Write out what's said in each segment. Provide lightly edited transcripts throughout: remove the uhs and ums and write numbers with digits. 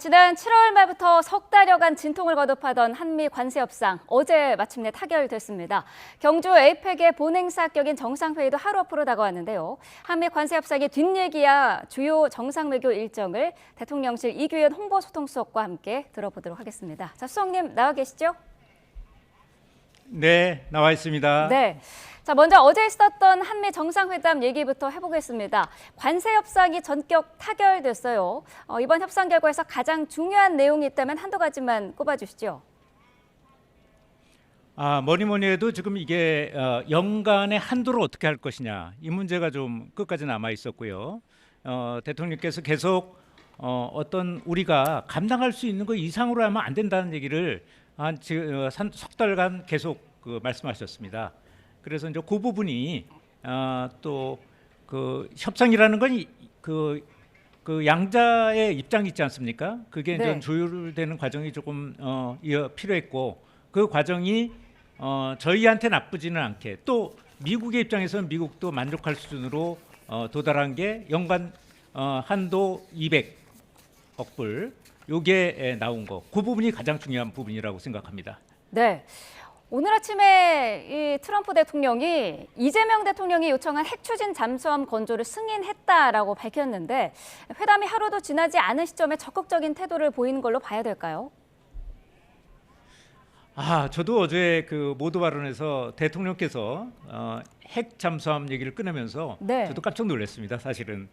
지난 7월 말부터 석 달여간 진통을 거듭하던 한미 관세 협상 어제 마침내 타결됐습니다. 경주 에이펙의 본행사 합격인 정상회의도 하루 앞으로 다가왔는데요. 한미 관세 협상의 뒷얘기야 주요 정상외교 일정을 대통령실 이규현 홍보소통수석과 함께 들어보도록 하겠습니다. 자, 수석님 나와 계시죠? 네, 나와 있습니다. 네. 자, 먼저 어제 있었던 한미 정상회담 얘기부터 해보겠습니다. 관세 협상이 전격 타결됐어요. 이번 협상 결과에서 가장 중요한 내용이 있다면 한두 가지만 꼽아주시죠. 뭐니 해도 지금 이게 연간의 한도를 어떻게 할 것이냐, 이 문제가 좀 끝까지 남아 있었고요. 대통령께서 계속 어떤 우리가 감당할 수 있는 것 이상으로 하면 안 된다는 얘기를 한 석 달간 계속 말씀하셨습니다. 그래서 이제 그 부분이 또 그 협상이라는 건 그 양자의 입장이 있지 않습니까? 그게 네. 이제 조율되는 과정이 조금 필요했고, 그 과정이 저희한테 나쁘지는 않게, 또 미국의 입장에서는 미국도 만족할 수준으로 도달한 게 연간 한도 200억 불, 요게 나온 거, 그 부분이 가장 중요한 부분이라고 생각합니다. 네. 오늘 아침에 이 트럼프 대통령이 이재명 대통령이 요청한 핵 추진 잠수함 건조를 승인했다라고 밝혔는데, 회담이 하루도 지나지 않은 시점에 적극적인 태도를 보이는 걸로 봐야 될까요? 저도 어제 그 모두 발언에서 대통령께서 핵 잠수함 얘기를 꺼내면서 네. 저도 깜짝 놀랐습니다. 사실은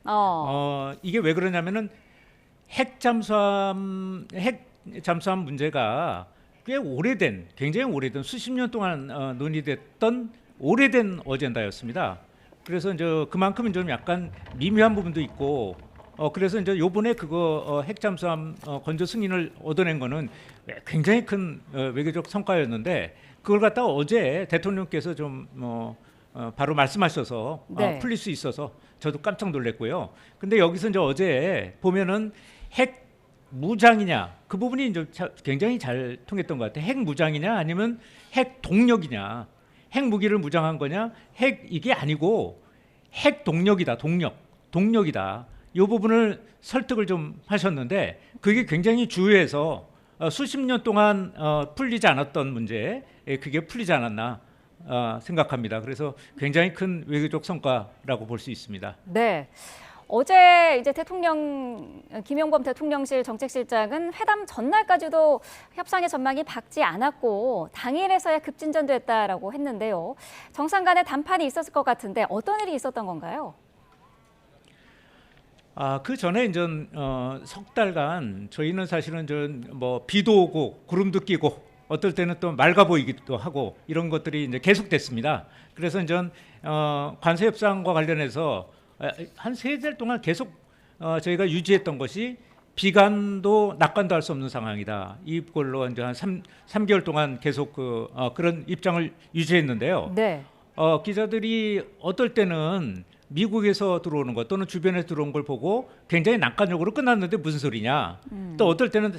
이게 왜 그러냐면은 핵 잠수함 문제가 꽤 오래된, 굉장히 오래된, 수십 년 동안 논의됐던 오래된 어젠다였습니다. 그래서 이제 그만큼 좀 약간 미묘한 부분도 있고, 그래서 이제 요번에 그거 핵 잠수함 건조 승인을 얻어낸 거는 굉장히 큰 외교적 성과였는데, 그걸 갖다가 어제 대통령께서 좀 바로 말씀하셔서 네. 풀릴 수 있어서 저도 깜짝 놀랐고요. 근데 여기서 이제 어제 보면은 핵 무장이냐, 그 부분이 이제 굉장히 잘 통했던 것 같아요. 핵 무장이냐 아니면 핵 동력이냐, 핵 무기를 무장한 거냐, 핵 이게 아니고 핵 동력이다, 동력이다. 이 부분을 설득을 좀 하셨는데, 그게 굉장히 주요해서 수십 년 동안 풀리지 않았던 문제, 그게 풀리지 않았나 생각합니다. 그래서 굉장히 큰 외교적 성과라고 볼 수 있습니다. 네. 어제 이제 김용범 대통령실 정책실장은 회담 전날까지도 협상의 전망이 밝지 않았고 당일에서야 급진전됐다라고 했는데요. 정상 간의 담판이 있었을 것 같은데 어떤 일이 있었던 건가요? 그 전에 이제 석 달간 저희는 사실은 뭐 비도 오고 구름도 끼고 어떨 때는 또 맑아 보이기도 하고 이런 것들이 이제 계속됐습니다. 그래서 이제 관세 협상과 관련해서 한 3달 동안 계속 저희가 유지했던 것이 비관도 낙관도 할 수 없는 상황이다. 이걸로 이제 한 3개월 동안 계속 그런 입장을 유지했는데요. 네. 기자들이 어떨 때는 미국에서 들어오는 것 또는 주변에서 들어온 걸 보고 굉장히 낙관적으로 끝났는데 무슨 소리냐. 또 어떨 때는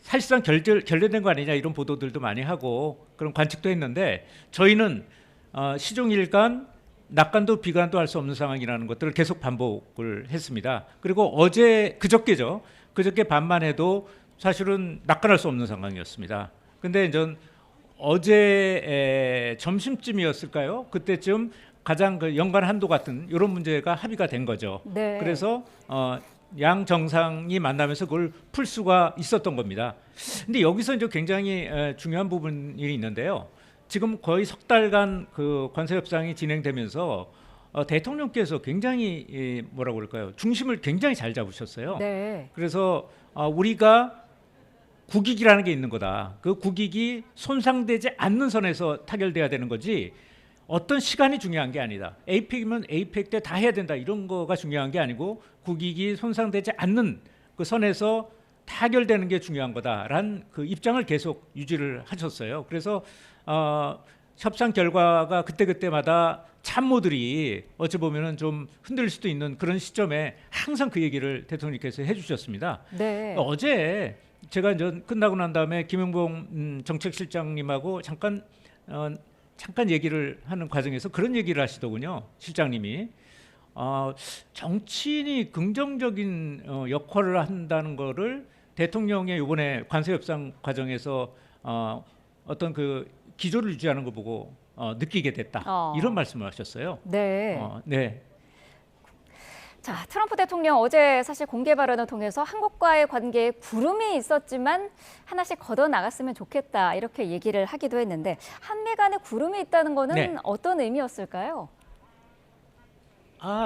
사실상 결렬된 거 아니냐, 이런 보도들도 많이 하고 그런 관측도 했는데, 저희는 시종일관 낙관도 비관도 할 수 없는 상황이라는 것들을 계속 반복을 했습니다. 그리고 그저께 밤만 해도 사실은 낙관할 수 없는 상황이었습니다. 근데 이제 어제 점심쯤이었을까요? 그때쯤 가장 그 연간 한도 같은 이런 문제가 합의가 된 거죠. 네. 그래서 양 정상이 만나면서 그걸 풀 수가 있었던 겁니다. 근데 여기서 이제 굉장히 중요한 부분이 있는데요. 지금 거의 석 달간 그 관세 협상이 진행되면서 대통령께서 굉장히 뭐라고 그럴까요? 중심을 굉장히 잘 잡으셨어요. 네. 그래서 우리가 국익이라는 게 있는 거다. 그 국익이 손상되지 않는 선에서 타결돼야 되는 거지, 어떤 시간이 중요한 게 아니다. 에이펙이면 에이펙 때 다 해야 된다, 이런 거가 중요한 게 아니고 국익이 손상되지 않는 그 선에서 타결되는 게 중요한 거다라는 그 입장을 계속 유지를 하셨어요. 그래서 협상 결과가 그때마다 참모들이 어찌 보면은 좀 흔들릴 수도 있는 그런 시점에 항상 그 얘기를 대통령께서 해주셨습니다. 네. 어제 제가 이제 끝나고 난 다음에 김용범 정책실장님하고 잠깐 얘기를 하는 과정에서 그런 얘기를 하시더군요. 실장님이 정치인이 긍정적인 역할을 한다는 거를 대통령의 이번에 관세 협상 과정에서 어떤 그 기조를 유지하는 거 보고 느끼게 됐다. 이런 말씀을 하셨어요. 네. 네. 자, 트럼프 대통령 어제 사실 공개 발언을 통해서 한국과의 관계에 구름이 있었지만 하나씩 걷어 나갔으면 좋겠다 이렇게 얘기를 하기도 했는데 한미 간에 구름이 있다는 거는 네. 어떤 의미였을까요?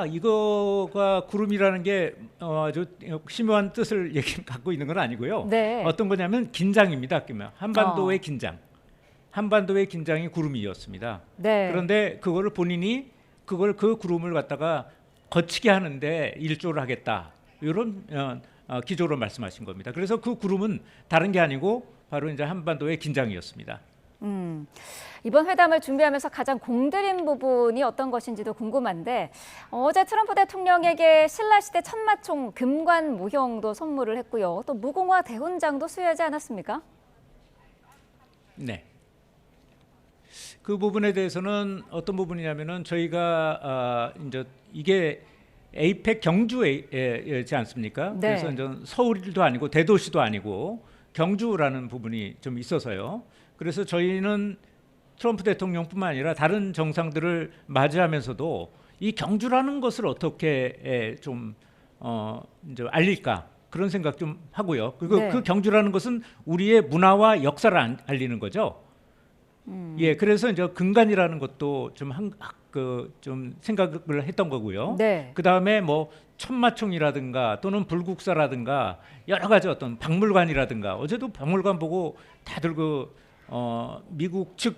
이거가 구름이라는 게 아주 심오한 뜻을 갖고 있는 건 아니고요. 네. 어떤 거냐면 긴장입니다. 한반도의 긴장. 한반도의 긴장이 구름이었습니다. 네. 그런데 그거를 본인이 그 구름을 갖다가 거치게 하는데 일조를 하겠다. 이런 기조로 말씀하신 겁니다. 그래서 그 구름은 다른 게 아니고 바로 이제 한반도의 긴장이었습니다. 이번 회담을 준비하면서 가장 공들인 부분이 어떤 것인지도 궁금한데 어제 트럼프 대통령에게 신라시대 천마총 금관 모형도 선물을 했고요. 또 무궁화 대훈장도 수여하지 않았습니까? 네. 그 부분에 대해서는 어떤 부분이냐면은 저희가 이제 이게 에이펙 경주지 않습니까? 네. 그래서 이제 서울도 아니고 대도시도 아니고 경주라는 부분이 좀 있어서요. 그래서 저희는 트럼프 대통령뿐만 아니라 다른 정상들을 맞이하면서도 이 경주라는 것을 어떻게 좀 이제 알릴까 그런 생각 좀 하고요. 그리고 네. 그 경주라는 것은 우리의 문화와 역사를 알리는 거죠. 예, 그래서 이제 근간이라는 것도 좀 생각을 했던 거고요. 네. 그 다음에 뭐 천마총이라든가 또는 불국사라든가 여러 가지 어떤 박물관이라든가 어제도 박물관 보고 다들 미국 측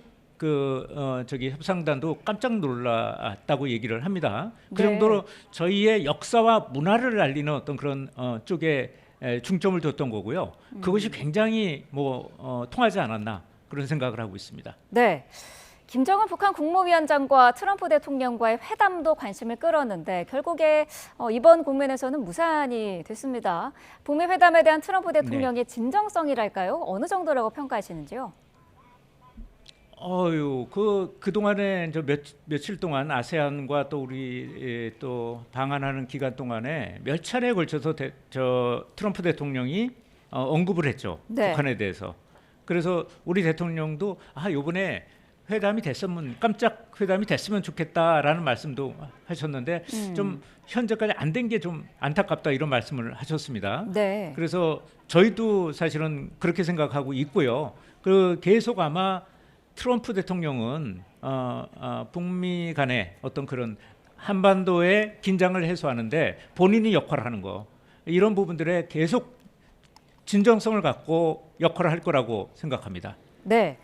저기 협상단도 깜짝 놀랐다고 얘기를 합니다. 그 네. 정도로 저희의 역사와 문화를 알리는 어떤 그런 쪽에 중점을 뒀던 거고요. 그것이 굉장히 통하지 않았나 그런 생각을 하고 있습니다. 네. 김정은 북한 국무위원장과 트럼프 대통령과의 회담도 관심을 끌었는데 결국에 이번 국면에서는 무산이 됐습니다. 북미 회담에 대한 트럼프 대통령의 진정성이랄까요? 어느 정도라고 평가하시는지요? 그동안에 며칠 동안 아세안과 또 우리 또 방한하는 기간 동안에 몇 차례에 걸쳐서 트럼프 대통령이 언급을 했죠. 네. 북한에 대해서. 그래서 우리 대통령도 요번에 회담이 됐으면 깜짝 회담이 됐으면 좋겠다라는 말씀도 하셨는데 좀 현재까지 안 된 게 좀 안타깝다 이런 말씀을 하셨습니다. 네. 그래서 저희도 사실은 그렇게 생각하고 있고요. 계속 아마 트럼프 대통령은 북미 간의 어떤 그런 한반도의 긴장을 해소하는데 본인이 역할을 하는 거 이런 부분들에 계속 진정성을 갖고 역할을 할 거라고 생각합니다. 네.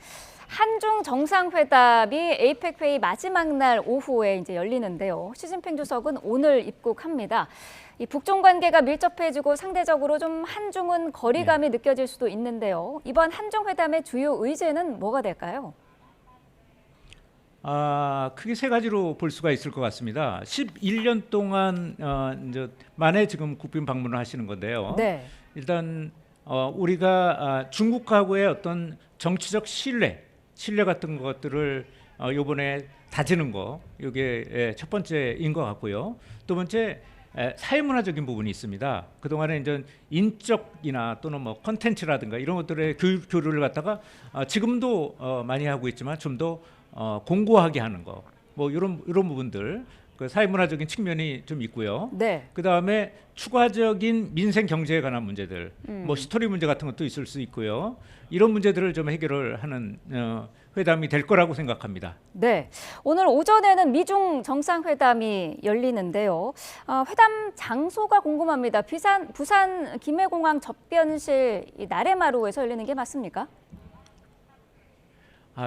한중 정상회담이 에이펙 회의 마지막 날 오후에 이제 열리는데요. 시진핑 주석은 오늘 입국합니다. 이 북중 관계가 밀접해지고 상대적으로 좀 한중은 거리감이 느껴질 수도 있는데요. 이번 한중 회담의 주요 의제는 뭐가 될까요? 크게 세 가지로 볼 수가 있을 것 같습니다. 11년 동안 이제 만에 지금 국빈 방문을 하시는 건데요. 네. 일단 우리가 중국하고의 어떤 정치적 신뢰 같은 것들을 이번에 다지는 거 이게 첫 번째인 것 같고요. 두 번째 사회문화적인 부분이 있습니다. 그동안에 이제 인적이나 또는 컨텐츠라든가 이런 것들의 교류를 갖다가 지금도 많이 하고 있지만 좀 더 공고하게 하는 거 이런 부분들 그 사회문화적인 측면이 좀 있고요. 네. 그 다음에 추가적인 민생 경제에 관한 문제들, 스토리 문제 같은 것도 있을 수 있고요. 이런 문제들을 좀 해결을 하는 회담이 될 거라고 생각합니다. 네. 오늘 오전에는 미중 정상회담이 열리는데요. 회담 장소가 궁금합니다. 부산 김해공항 접변실 나래마루에서 열리는 게 맞습니까?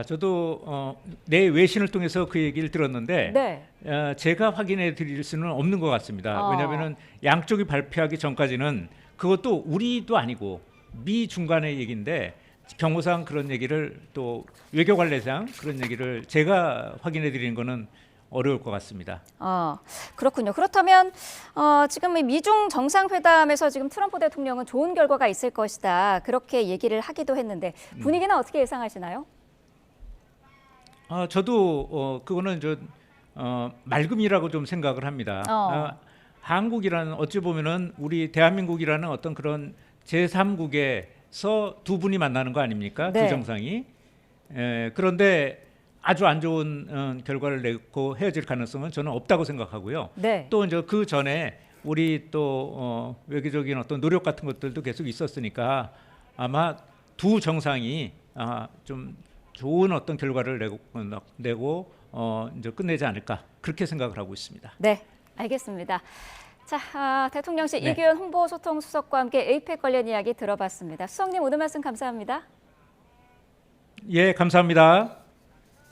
저도 내 외신을 통해서 그 얘기를 들었는데 네. 제가 확인해 드릴 수는 없는 것 같습니다. 왜냐하면 양쪽이 발표하기 전까지는 그것도 우리도 아니고 미 중간의 얘기인데 경호상 그런 얘기를 또 외교관례상 그런 얘기를 제가 확인해 드리는 거는 어려울 것 같습니다. 그렇군요. 그렇다면 지금 이 미중 정상회담에서 지금 트럼프 대통령은 좋은 결과가 있을 것이다. 그렇게 얘기를 하기도 했는데 분위기는 어떻게 예상하시나요? 저도 그거는 맑음이라고 좀 생각을 합니다. 한국이라는 어찌 보면은 우리 대한민국이라는 어떤 그런 제3국에서 두 분이 만나는 거 아닙니까? 네. 두 정상이. 그런데 아주 안 좋은 결과를 내고 헤어질 가능성은 저는 없다고 생각하고요. 네. 또 이제 그 전에 우리 또 외교적인 어떤 노력 같은 것들도 계속 있었으니까 아마 두 정상이 좀 좋은 어떤 결과를 내고 이제 끝내지 않을까 그렇게 생각을 하고 있습니다. 네, 알겠습니다. 자, 대통령실 네. 이규현 홍보소통수석과 함께 에이펙 관련 이야기 들어봤습니다. 수석님 오늘 말씀 감사합니다. 예, 감사합니다.